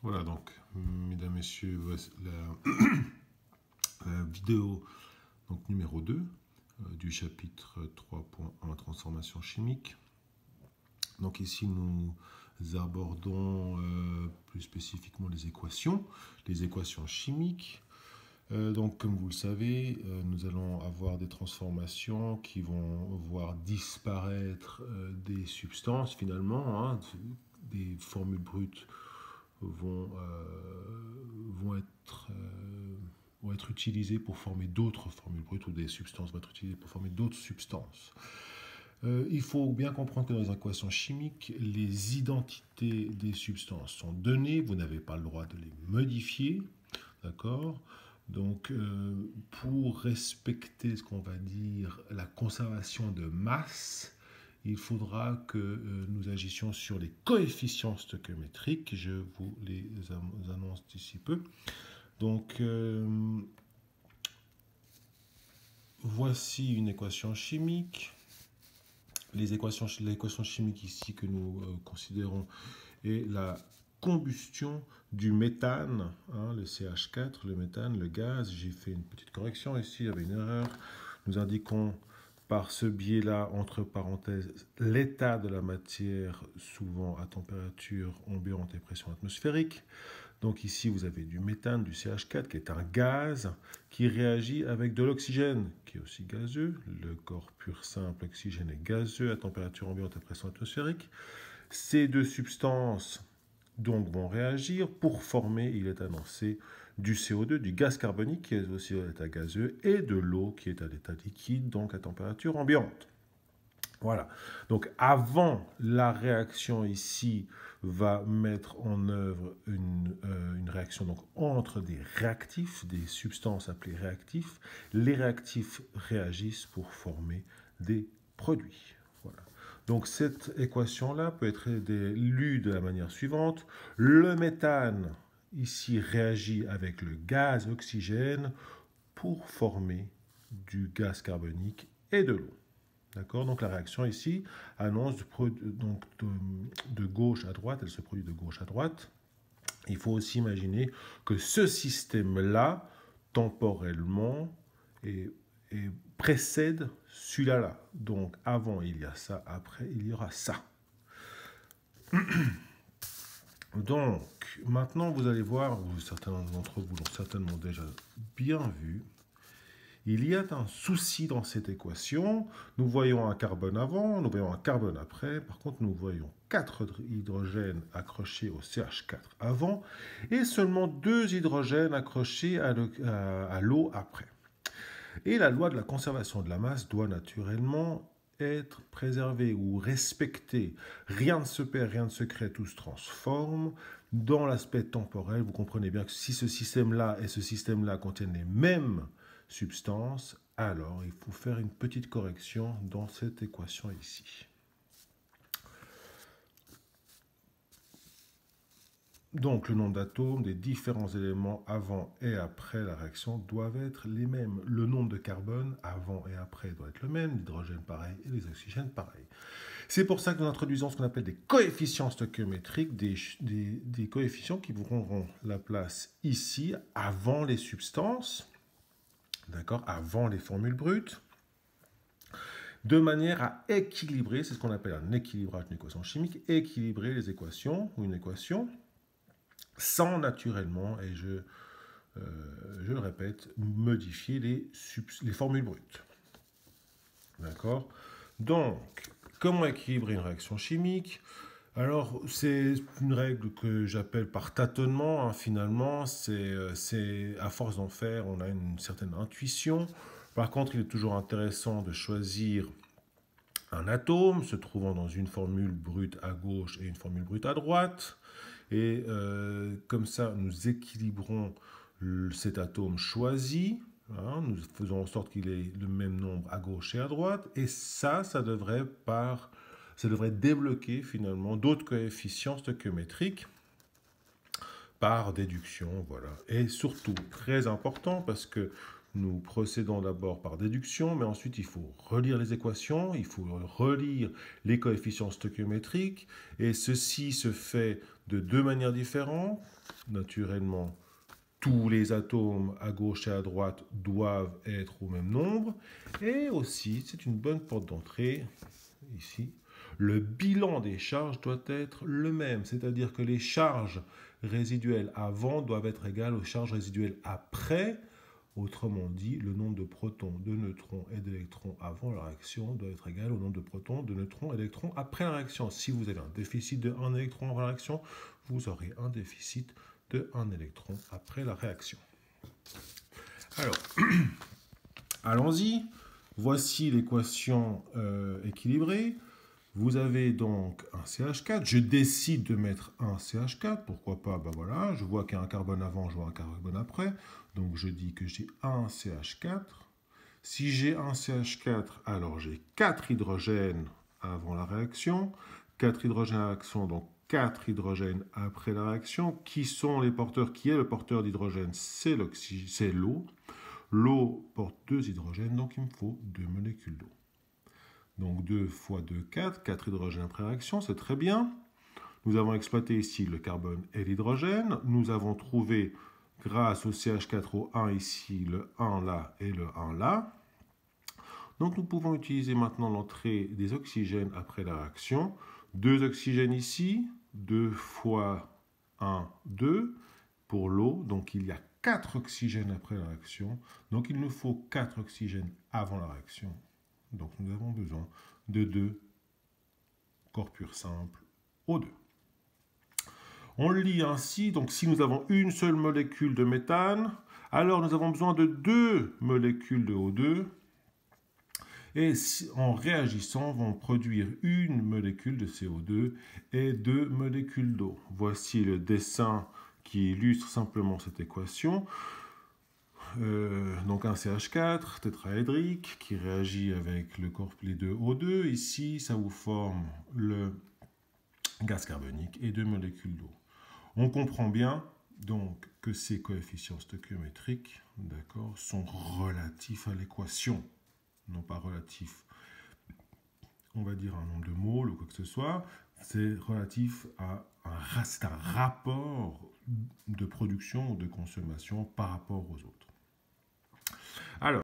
Voilà donc, mesdames, messieurs, voici la vidéo donc, numéro 2 du chapitre 3.1 transformation chimique. Donc ici nous abordons plus spécifiquement les équations chimiques. Donc comme vous le savez, nous allons avoir des transformations qui vont voir disparaître des substances finalement, hein, des formules brutes vont être utilisées pour former d'autres formules brutes ou des substances vont être utilisées pour former d'autres substances. Il faut bien comprendre que dans les équations chimiques, les identités des substances sont données, vous n'avez pas le droit de les modifier, d'accord ? Donc, pour respecter ce qu'on va dire la conservation de masse, il faudra que nous agissions sur les coefficients stoichiométriques. Je vous les annonce d'ici peu. Donc, voici une équation chimique. L'équation chimique ici que nous considérons est la combustion du méthane, hein, le CH4, le méthane, le gaz. J'ai fait une petite correction ici, il y avait une erreur. Nous indiquons par ce biais-là, entre parenthèses, l'état de la matière, souvent à température ambiante et pression atmosphérique. Donc ici, vous avez du méthane, du CH4, qui est un gaz qui réagit avec de l'oxygène, qui est aussi gazeux. Le corps pur simple, oxygène, est gazeux à température ambiante et pression atmosphérique. Ces deux substances donc vont réagir pour former, il est annoncé, du CO2, du gaz carbonique qui est aussi à l'état gazeux, et de l'eau qui est à l'état liquide, donc à température ambiante. Voilà. Donc avant la réaction ici va mettre en œuvre une réaction donc, entre des réactifs, des substances appelées réactifs. Les réactifs réagissent pour former des produits. Voilà. Donc cette équation-là peut être lue de la manière suivante. Le méthane, ici, réagit avec le gaz oxygène pour former du gaz carbonique et de l'eau. D'accord. Donc la réaction ici annonce donc de gauche à droite, elle se produit de gauche à droite. Il faut aussi imaginer que ce système-là, temporellement, précède celui-là. Donc avant il y a ça, après il y aura ça. Donc maintenant vous allez voir, certains d'entre vous l'ont certainement déjà bien vu, il y a un souci dans cette équation. Nous voyons un carbone avant, nous voyons un carbone après. Par contre, nous voyons 4 hydrogènes accrochés au CH4 avant et seulement 2 hydrogènes accrochés à l'eau après. Et la loi de la conservation de la masse doit naturellement être préservée ou respectée. Rien ne se perd, rien ne se crée, tout se transforme. Dans l'aspect temporel, vous comprenez bien que si ce système-là et ce système-là contiennent les mêmes substance, alors il faut faire une petite correction dans cette équation ici. Donc le nombre d'atomes des différents éléments avant et après la réaction doivent être les mêmes. Le nombre de carbone avant et après doit être le même, l'hydrogène pareil et les oxygènes pareil. C'est pour ça que nous introduisons ce qu'on appelle des coefficients stoichiométriques, des coefficients qui vous rendront la place ici avant les substances, d'accord, avant les formules brutes, de manière à équilibrer, c'est ce qu'on appelle un équilibrage d'une équation chimique, équilibrer les équations ou une équation sans naturellement, et je le répète, modifier les formules brutes. D'accord? Donc, comment équilibrer une réaction chimique? Alors, c'est une règle que j'appelle par tâtonnement, hein, finalement, c'est à force d'en faire, on a une certaine intuition. Par contre, il est toujours intéressant de choisir un atome se trouvant dans une formule brute à gauche et une formule brute à droite. Et comme ça, nous équilibrons cet atome choisi. Hein, nous faisons en sorte qu'il ait le même nombre à gauche et à droite. Et ça devrait débloquer finalement d'autres coefficients stoichiométriques par déduction. Voilà. Et surtout, très important, parce que nous procédons d'abord par déduction, mais ensuite il faut relire les équations, il faut relire les coefficients stoichiométriques, et ceci se fait de deux manières différentes. Naturellement, tous les atomes à gauche et à droite doivent être au même nombre, et aussi, c'est une bonne porte d'entrée, ici, le bilan des charges doit être le même, c'est-à-dire que les charges résiduelles avant doivent être égales aux charges résiduelles après. Autrement dit, le nombre de protons, de neutrons et d'électrons avant la réaction doit être égal au nombre de protons, de neutrons et d'électrons après la réaction. Si vous avez un déficit de 1 électron avant la réaction, vous aurez un déficit de 1 électron après la réaction. Alors, allons-y. Voici l'équation équilibrée. Vous avez donc un CH4. Je décide de mettre un CH4. Pourquoi pas? Ben voilà, je vois qu'il y a un carbone avant, je vois un carbone après. Donc je dis que j'ai un CH4. Si j'ai un CH4, alors j'ai 4 hydrogènes avant la réaction. 4 hydrogènes à la réaction, donc 4 hydrogènes après la réaction. Qui sont les porteurs? Qui est le porteur d'hydrogène? C'est l'eau. L'eau porte 2 hydrogènes, donc il me faut 2 molécules d'eau. Donc 2 fois 2, 4. 4 hydrogènes après réaction, c'est très bien. Nous avons exploité ici le carbone et l'hydrogène. Nous avons trouvé, grâce au CH4O1 ici, le 1 là et le 1 là. Donc nous pouvons utiliser maintenant l'entrée des oxygènes après la réaction. 2 oxygènes ici, 2 fois 1, 2 pour l'eau. Donc il y a 4 oxygènes après la réaction. Donc il nous faut 4 oxygènes avant la réaction. Donc nous avons besoin de 2 corps purs simples O2. On le lit ainsi, donc si nous avons une seule molécule de méthane, alors nous avons besoin de 2 molécules de O2. Et en réagissant, vont produire une molécule de CO2 et 2 molécules d'eau. Voici le dessin qui illustre simplement cette équation. Donc un CH4 tétraédrique qui réagit avec les deux O2. Ici, ça vous forme le gaz carbonique et 2 molécules d'eau. On comprend bien donc que ces coefficients stoichiométriques, sont relatifs à l'équation, non pas relatifs, on va dire, à un nombre de moles ou quoi que ce soit. C'est relatif à un rapport de production ou de consommation par rapport aux autres. Alors,